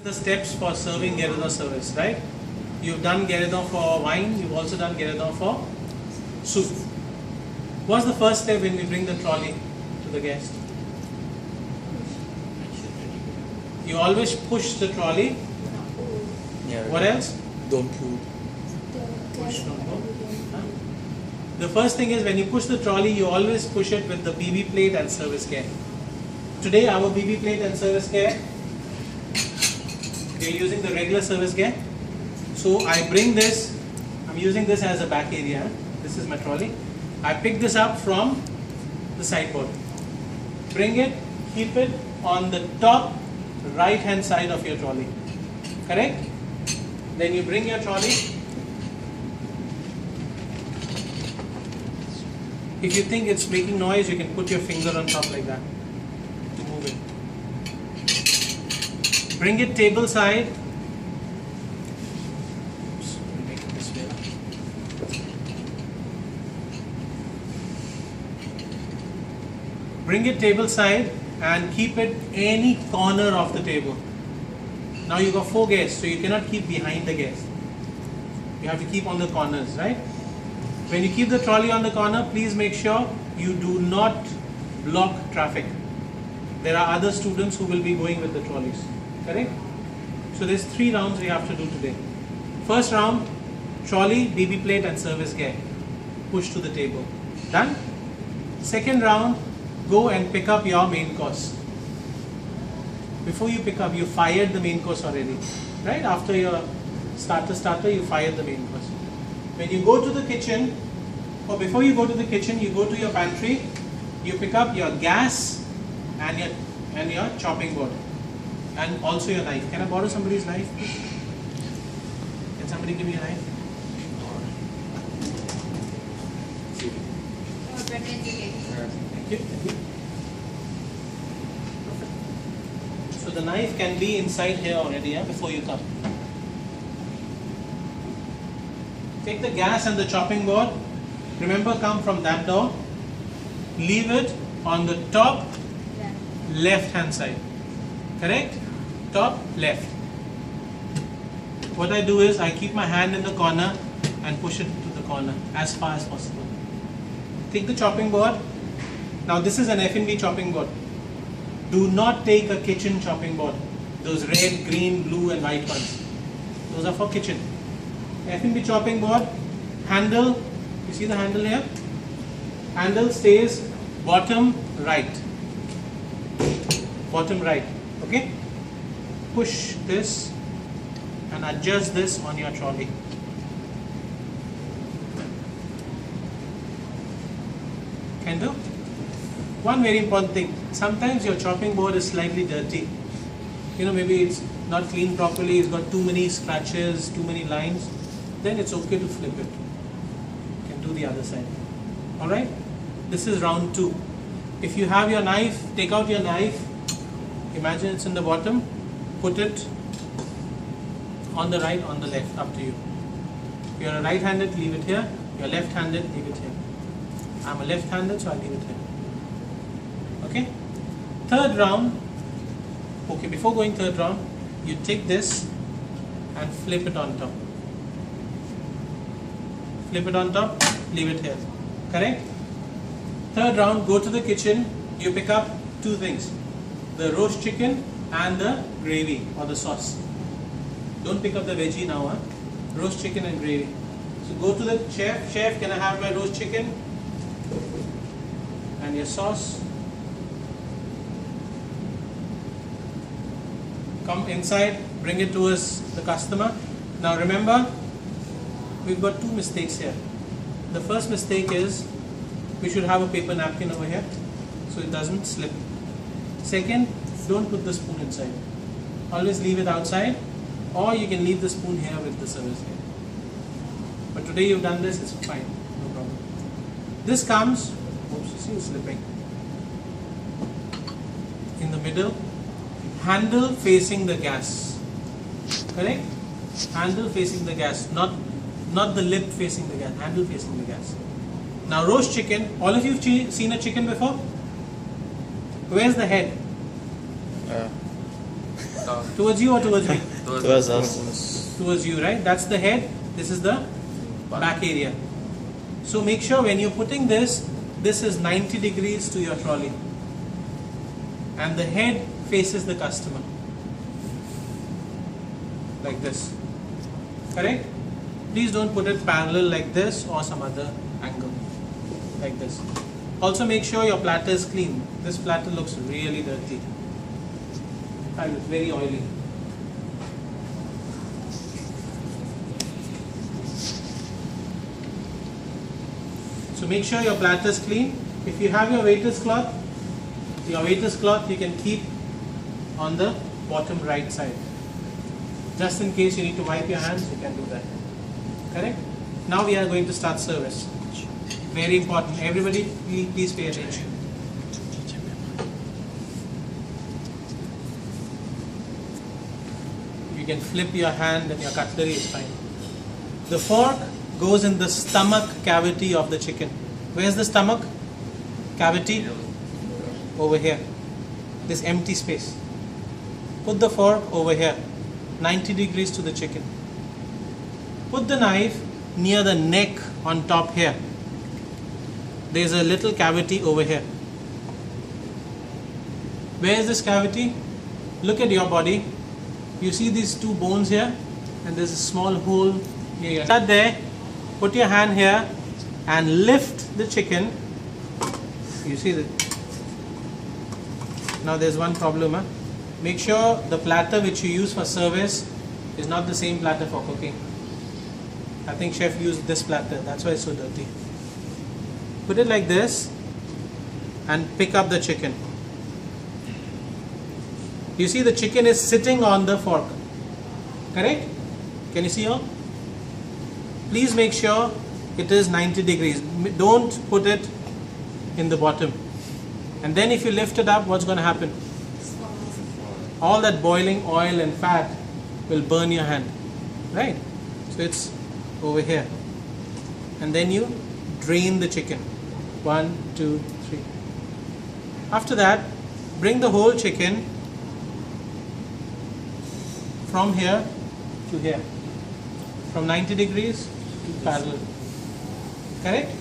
The steps for serving Gueridon service, right? You've done Gueridon for wine, you've also done Gueridon for soup. What's the first step when we bring the trolley to the guest? You always push the trolley. Yeah. What else? Don't pull. Push, don't pull. Huh? The first thing is when you push the trolley, you always push it with the BB plate and service care. Today our BB plate and service care, we are using the regular service gear. So I bring this, I'm using this as a back area. This is my trolley. I pick this up from the sideboard. Bring it, keep it on the top right hand side of your trolley. Correct? Then you bring your trolley. If you think it's making noise, you can put your finger on top like that to move it. Bring it table side. Oops, make it this way. Bring it table side and keep it any corner of the table. Now you got 4 guests, so you cannot keep behind the guest. You have to keep on the corners, right? When you keep the trolley on the corner, please make sure you do not block traffic. There are other students who will be going with the trolleys. Correct? So there's 3 rounds we have to do today. First round, trolley, BB plate and service gear. Push to the table. Done? Second round, go and pick up your main course. Before you pick up, you fired the main course already. Right? After your starter, you fired the main course. When you go to the kitchen, or before you go to the kitchen, you go to your pantry, you pick up your gas and your chopping board. And also your knife. Can I borrow somebody's knife, please? Can somebody give me a knife? Thank you. So the knife can be inside here already, yeah, before you come. Take the gas and the chopping board. Remember, come from that door. Leave it on the top left hand side. Correct? Top left. What I do is I keep my hand in the corner and push it to the corner as far as possible. Take the chopping board. Now this is an F&B chopping board. Do not take a kitchen chopping board. Those red, green, blue and white ones. Those are for kitchen. F&B chopping board. Handle. You see the handle here? Handle stays bottom right. Bottom right. Okay? Push this and adjust this on your trolley. Can do? One very important thing. Sometimes your chopping board is slightly dirty. You know, maybe it's not cleaned properly, it's got too many scratches, too many lines. Then it's okay to flip it. You can do the other side. Alright? This is round 2. If you have your knife, take out your knife. Imagine it's in the bottom. Put it on the right, on the left, up to you. If you're a right-handed, leave it here. If you're left-handed, leave it here. I'm a left-handed, so I'll leave it here. Okay? Third round. Okay, before going third round, you take this and flip it on top. Flip it on top, leave it here. Correct? Third round, go to the kitchen. You pick up 2 things. The roast chicken and the gravy or the sauce. Don't pick up the veggie now, huh? Roast chicken and gravy. So go to the chef. Chef, can I have my roast chicken? And your sauce. Come inside, bring it towards the customer. Now remember, we've got 2 mistakes here. The first mistake is we should have a paper napkin over here so it doesn't slip. Second, don't put the spoon inside. Always leave it outside, or you can leave the spoon here with the service here. But today you've done this, it's fine, no problem. This comes, oops, you see it's slipping. In the middle, handle facing the gas. Correct? Handle facing the gas, not the lip facing the gas, handle facing the gas. Now roast chicken, all of you have seen a chicken before? Where's the head? Towards you or towards me? Towards us. Towards you, right? That's the head. This is the back area. So make sure when you're putting this is 90 degrees to your trolley. And the head faces the customer. Like this. Correct? Please don't put it parallel like this or some other angle. Like this. Also make sure your platter is clean. This platter looks really dirty. And it's very oily. So make sure your platter is clean. If you have your waiter's cloth you can keep on the bottom right side. Just in case you need to wipe your hands, you can do that. Correct? Now we are going to start service. Very important. Everybody please pay attention. You can flip your hand and your cutlery is fine. The fork goes in the stomach cavity of the chicken. Where's the stomach cavity? Over here. This empty space. Put the fork over here. 90 degrees to the chicken. Put the knife near the neck on top here. There's a little cavity over here. Where is this cavity? Look at your body. You see these two bones here, and there's a small hole here. Start there. Put your hand here and lift the chicken. You see that? Now there's one problem. Huh? Make sure the platter which you use for service is not the same platter for cooking. I think chef used this platter. That's why it's so dirty. Put it like this and pick up the chicken. You see the chicken is sitting on the fork. Correct? Can you see all? Please make sure it is 90 degrees. Don't put it in the bottom. And then if you lift it up, what's going to happen? All that boiling oil and fat will burn your hand. Right? So it's over here. And then you drain the chicken. 1, 2, 3. After that, bring the whole chicken from here to here. From 90 degrees to parallel. Correct?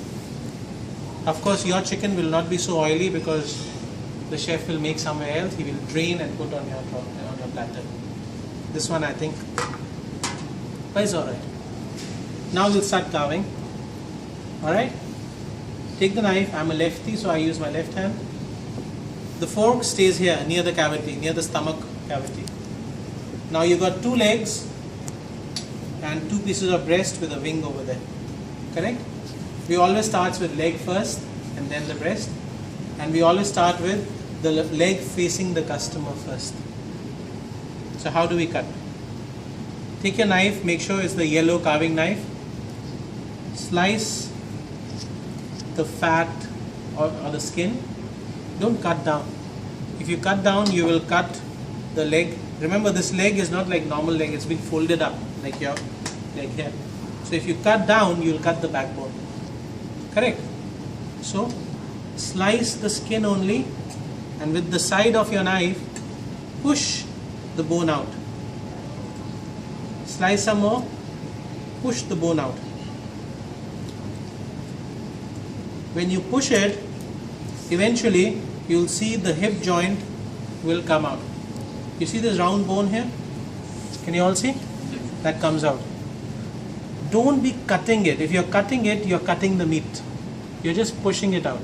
Of course, your chicken will not be so oily because the chef will make somewhere else. He will drain and put on your platter. This one I think, but it's alright. Now we'll start carving. Alright? Take the knife. I'm a lefty, so I use my left hand. The fork stays here near the cavity, near the stomach cavity. Now you got 2 legs and 2 pieces of breast with a wing over there. Correct? We always start with leg first and then the breast. And we always start with the leg facing the customer first. So how do we cut? Take your knife, make sure it's the yellow carving knife. Slice the fat or the skin. Don't cut down. If you cut down, you will cut the leg. Remember, this leg is not like normal leg, it's been folded up like your leg here. So if you cut down, you will cut the backbone. Correct? So slice the skin only, and with the side of your knife, push the bone out. Slice some more, push the bone out. When you push it, eventually you will see the hip joint will come out. You see this round bone here? Can you all see? That comes out. Don't be cutting it. If you're cutting it, you're cutting the meat. You're just pushing it out.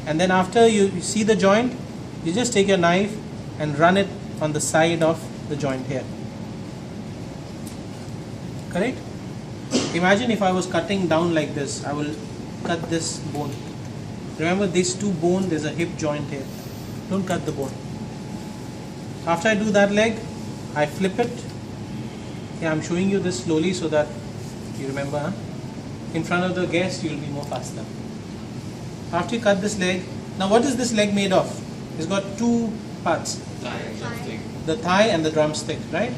And then after you see the joint, you just take your knife and run it on the side of the joint here. Correct? Imagine if I was cutting down like this, I will cut this bone. Remember these 2 bones, there's a hip joint here. Don't cut the bone. After I do that leg, I flip it. Yeah, I'm showing you this slowly so that you remember. Huh? In front of the guest, you will be more faster. After you cut this leg, now what is this leg made of? It's got 2 parts. The thigh and the drumstick, right?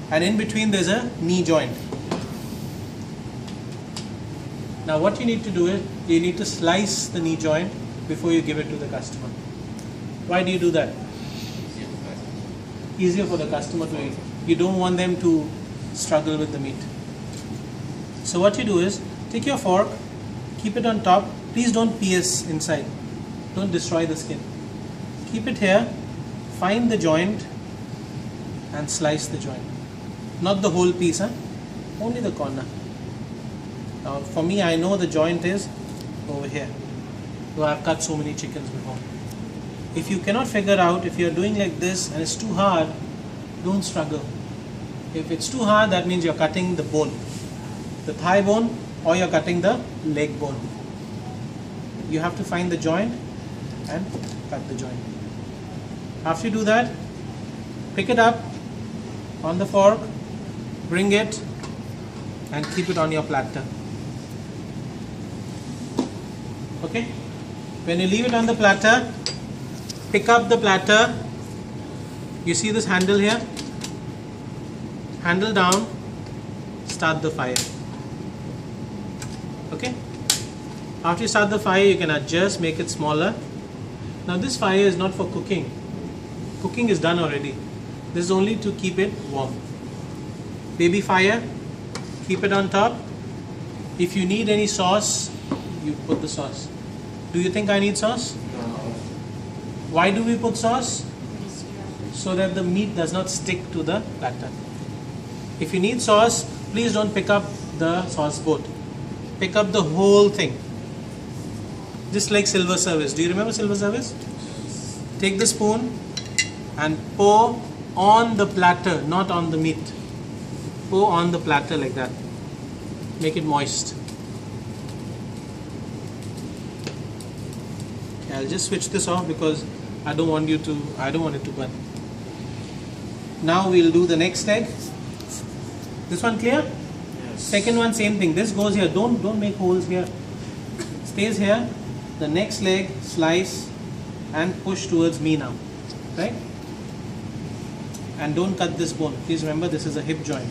And in between there's a knee joint. Now what you need to do is, you need to slice the knee joint before you give it to the customer. Why do you do that? easier for the customer to eat. You don't want them to struggle with the meat. So what you do is, take your fork, keep it on top. Please don't pierce inside. Don't destroy the skin. Keep it here, find the joint and slice the joint. Not the whole piece, huh? Only the corner. Now for me, I know the joint is over here. So I've cut so many chickens before. If you cannot figure out, if you're doing like this and it's too hard, don't struggle. If it's too hard, that means you're cutting the bone, the thigh bone, or you're cutting the leg bone. You have to find the joint and cut the joint. After you do that, pick it up on the fork, bring it and keep it on your platter. Okay? When you leave it on the platter, pick up the platter. You see this handle here? Handle down, start the fire. Okay? After you start the fire, you can adjust, make it smaller. Now this fire is not for cooking. Cooking is done already. This is only to keep it warm. Baby fire, keep it on top. If you need any sauce, you put the sauce. Do you think I need sauce? No. Why do we put sauce? So that the meat does not stick to the platter. If you need sauce, please don't pick up the sauce boat. Pick up the whole thing. Just like silver service. Do you remember silver service? Take the spoon and pour on the platter, not on the meat. Pour on the platter like that. Make it moist. Okay, I'll just switch this off because I don't want it to burn. Now we'll do the next leg. This one clear? Yes. Second one, same thing. This goes here. Don't make holes here. Stays here. The next leg, slice and push towards me now. Right? And don't cut this bone. Please remember, this is a hip joint.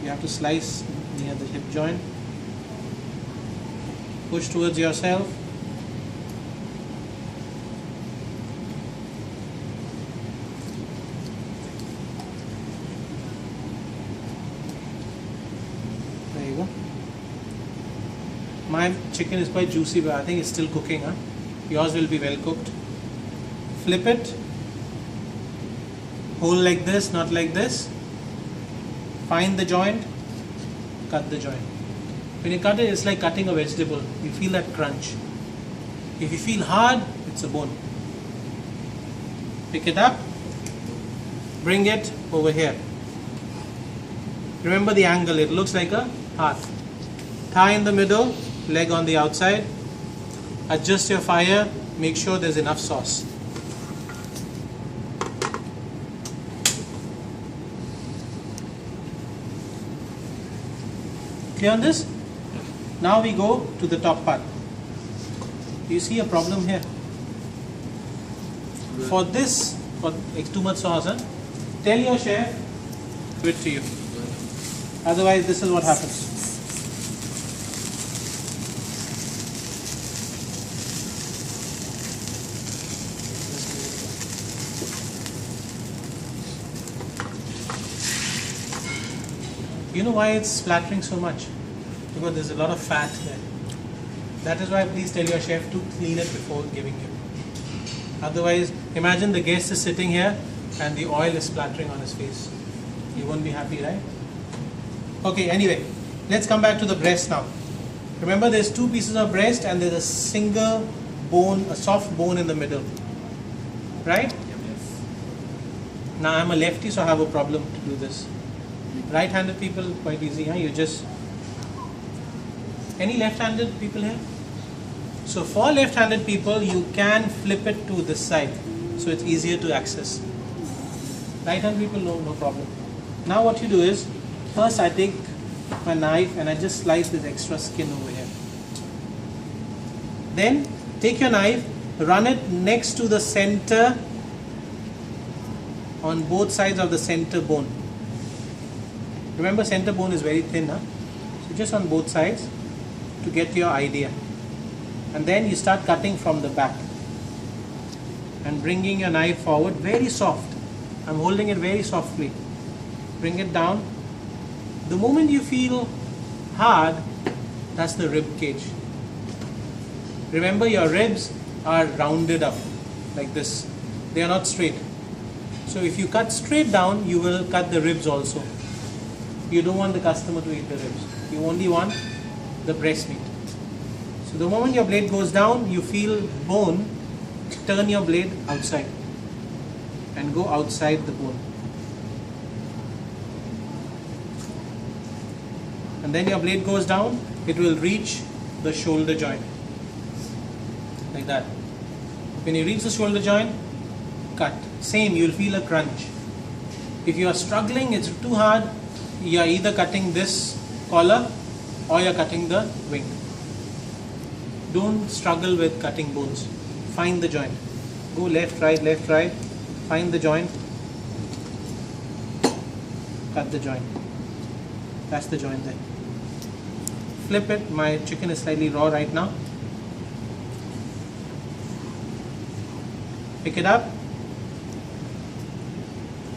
You have to slice near the hip joint. Push towards yourself. There you go. My chicken is quite juicy, but I think it's still cooking. Huh? Yours will be well cooked. Flip it. Hold like this, not like this. Find the joint. Cut the joint. When you cut it, it's like cutting a vegetable. You feel that crunch. If you feel hard, it's a bone. Pick it up. Bring it over here. Remember the angle. It looks like a heart. Thigh in the middle, leg on the outside. Adjust your fire. Make sure there's enough sauce. Clear on this? Now we go to the top part. Do you see a problem here? For this, it's too much sauce, huh? Tell your chef, give it to you. Otherwise, this is what happens. You know why it's splattering so much? Because there's a lot of fat there. That is why please tell your chef to clean it before giving you. Otherwise, imagine the guest is sitting here and the oil is splattering on his face. You won't be happy, right? Okay, anyway, let's come back to the breast now. Remember, there's two pieces of breast and there's a single bone, a soft bone in the middle. Right? Yes. Now I'm a lefty, so I have a problem to do this. Right-handed people, quite easy, huh? You just... Any left-handed people here? So for left-handed people, you can flip it to this side, so it's easier to access. Right-handed people, no problem. Now what you do is, first I take my knife and I just slice this extra skin over here. Then take your knife, run it next to the center, on both sides of the center bone. Remember, center bone is very thin, huh? So just on both sides to get your idea. And then you start cutting from the back and bringing your knife forward, very soft. I'm holding it very softly. Bring it down. The moment you feel hard, that's the rib cage. Remember, your ribs are rounded up like this. They are not straight. So if you cut straight down, you will cut the ribs also. You don't want the customer to eat the ribs. You only want the breast meat. So the moment your blade goes down, you feel bone, turn your blade outside and go outside the bone. And then your blade goes down, it will reach the shoulder joint. Like that. When you reach the shoulder joint, cut. Same, you'll feel a crunch. If you are struggling, it's too hard, you are either cutting this collar or you are cutting the wing. Don't struggle with cutting bones. Find the joint. Go left, right. Find the joint. Cut the joint. That's the joint there. Flip it. My chicken is slightly raw right now. Pick it up.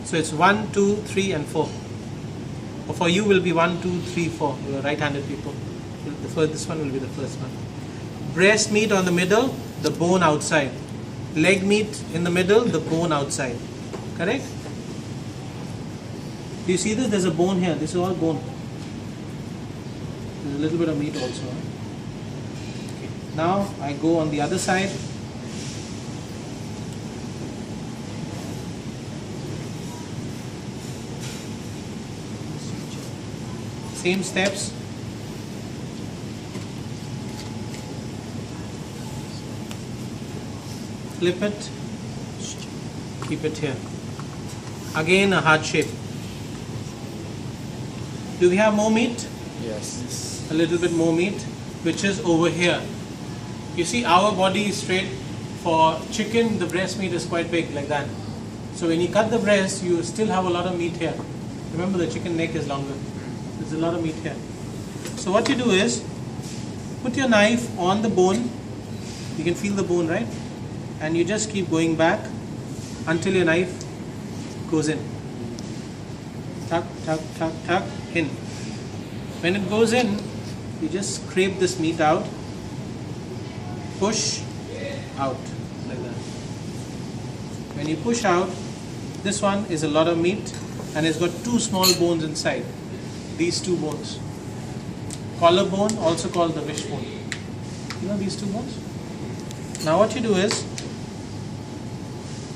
So it's 1, 2, 3 and 4. Or for you will be 1, 2, 3, 4. You are right-handed people. This one will be the first one. Breast meat on the middle, the bone outside. Leg meat in the middle, the bone outside. Correct? Do you see this? There's a bone here. This is all bone. There's a little bit of meat also. Okay. Now I go on the other side. Same steps. Flip it. Keep it here. Again a heart shape. Do we have more meat? Yes. A little bit more meat, which is over here. You see, our body is straight. For chicken, the breast meat is quite big, like that. So when you cut the breast, you still have a lot of meat here. Remember, the chicken neck is longer. There's a lot of meat here. So what you do is, put your knife on the bone. You can feel the bone, right? And you just keep going back until your knife goes in. Tuck, tuck, tuck, tuck, in. When it goes in, you just scrape this meat out, push out, like that. When you push out, this one is a lot of meat and it's got two small bones inside. These two bones. Collarbone, also called the wishbone. You know these two bones? Now what you do is,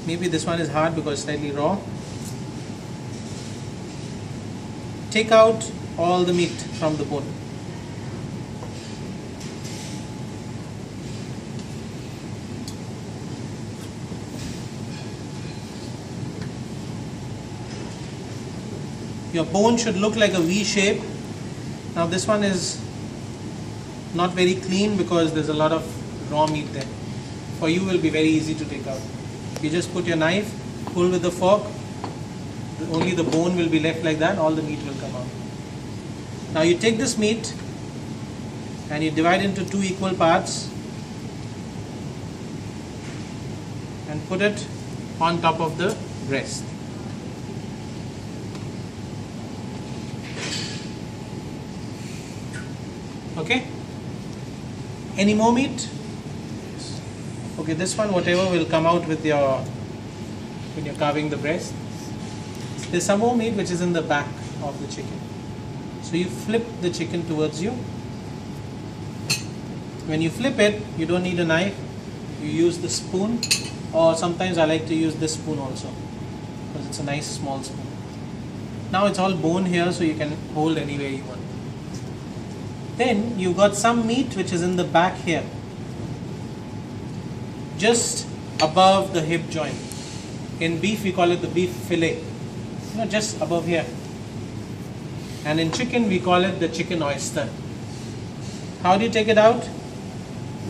maybe this one is hard because it's slightly raw. Take out all the meat from the bone. Your bone should look like a V shape. Now this one is not very clean because there's a lot of raw meat there. For you, it will be very easy to take out. You just put your knife, pull with the fork, only the bone will be left like that, all the meat will come out. Now you take this meat and you divide into two equal parts and put it on top of the breast. Okay? Any more meat? Okay, this one, whatever will come out with your, when you're carving the breast. There's some more meat which is in the back of the chicken. So you flip the chicken towards you. When you flip it, you don't need a knife. You use the spoon, or sometimes I like to use this spoon also because it's a nice small spoon. Now it's all bone here, so you can hold anywhere you want. Then you've got some meat which is in the back here, just above the hip joint. In beef we call it the beef fillet, just above here. And in chicken we call it the chicken oyster. How do you take it out?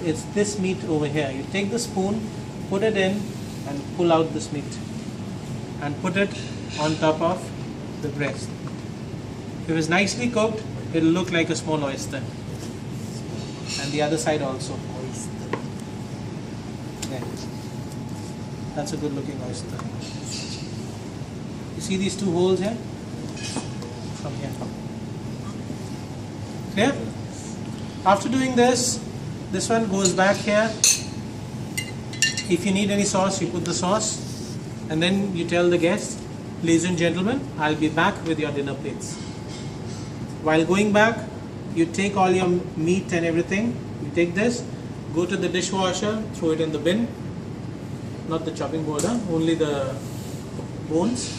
It's this meat over here. You take the spoon, put it in and pull out this meat and put it on top of the breast. If it's nicely cooked, it will look like a small oyster. And the other side also. Yeah. That's a good looking oyster. You see these two holes here? From here. Clear? After doing this one goes back here. If you need any sauce, you put the sauce, and then you tell the guests, ladies and gentlemen, I'll be back with your dinner plates. While going back, you take all your meat and everything, you take this, go to the dishwasher, throw it in the bin, not the chopping board, only the bones.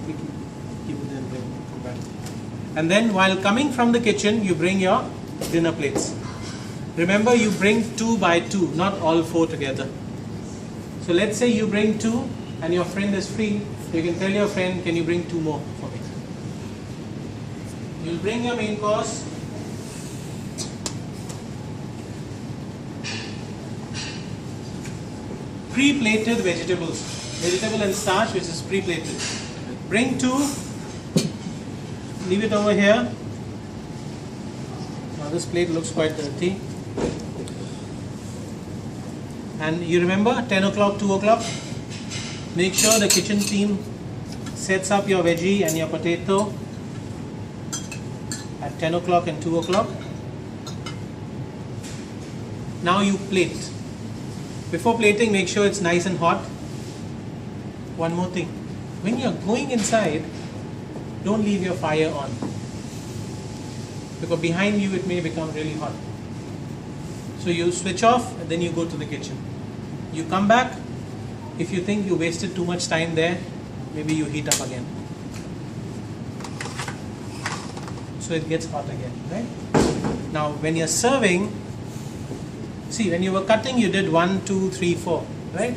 Keep it in there, come back. And then while coming from the kitchen, you bring your dinner plates. Remember, you bring 2 by 2, not all 4 together. So let's say you bring 2 and your friend is free. You can tell your friend, can you bring 2 more for me? You'll bring your main course. Pre-plated vegetables. Vegetable and starch, which is pre-plated. Bring 2. Leave it over here. Now this plate looks quite dirty. And you remember 10 o'clock, 2 o'clock? Make sure the kitchen team sets up your veggie and your potato at 10 o'clock and 2 o'clock. Now you plate. Before plating, make sure it's nice and hot. One more thing. When you're going inside, don't leave your fire on. Because behind you it may become really hot. So you switch off and then you go to the kitchen. You come back. If you think you wasted too much time there, maybe you heat up again. So it gets hot again, right? Now when you're serving, see, when you were cutting you did 1, 2, 3, 4, right?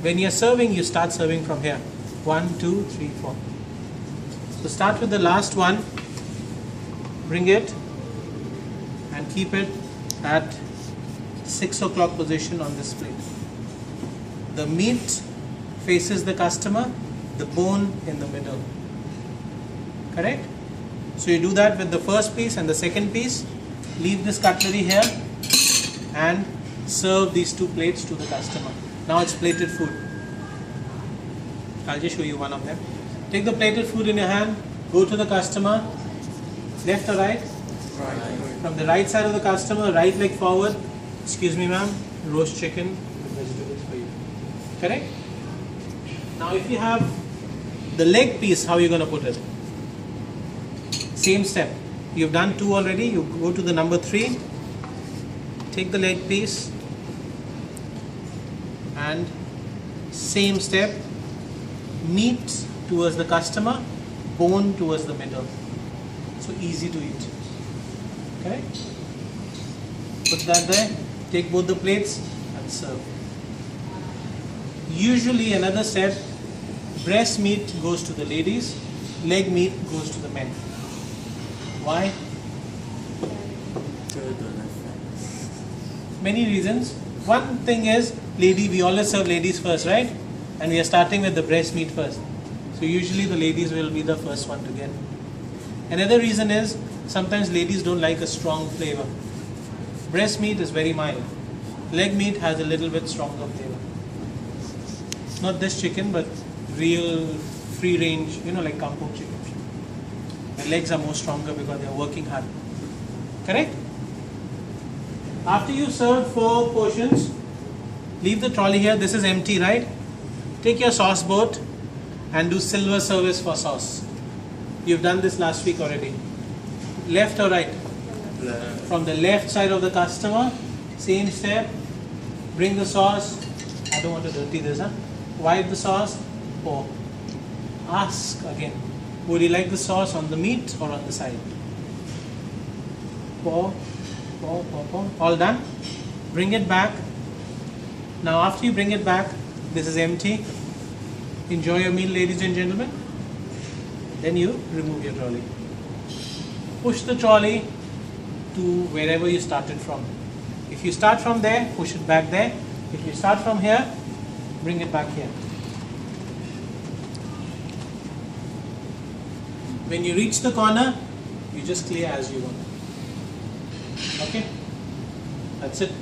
When you're serving, you start serving from here. 1, 2, 3, 4. So start with the last one, bring it and keep it at 6 o'clock position on this plate. The meat faces the customer, the bone in the middle. Correct? So you do that with the first piece and the second piece. Leave this cutlery here and serve these 2 plates to the customer. Now it's plated food. I'll just show you one of them. Take the plated food in your hand, go to the customer, left or right? Right. From the right side of the customer, right leg forward. Excuse me ma'am, roast chicken with vegetables for you. Correct? Now if you have the leg piece, how are you going to put it? Same step. You've done 2 already, you go to the number 3. Take the leg piece and same step, meat towards the customer, bone towards the middle. So easy to eat. Correct? Put that there, take both the plates and serve. Usually another step, breast meat goes to the ladies, leg meat goes to the men. Why? Many reasons. One thing is, we always serve ladies first, right? And we are starting with the breast meat first. So usually the ladies will be the first one to get. Another reason is, sometimes ladies don't like a strong flavor. Breast meat is very mild. Leg meat has a little bit stronger flavor. Not this chicken, but real free range, like kampung chicken. The legs are more stronger because they are working hard. Correct? After you serve 4 portions, leave the trolley here. This is empty, right? Take your sauce boat and do silver service for sauce. You've done this last week already. Left or right? Left. From the left side of the customer, same step. Bring the sauce. I don't want to dirty this, Wipe the sauce. Pour. Ask again. Would you like the sauce on the meat or on the side? Pour. Pour, pour, pour. All done? Bring it back. Now after you bring it back, this is empty. Enjoy your meal, ladies and gentlemen. Then you remove your trolley. Push the trolley to wherever you started from. If you start from there, push it back there. If you start from here, bring it back here. When you reach the corner, you just clear as you want. Okay? That's it.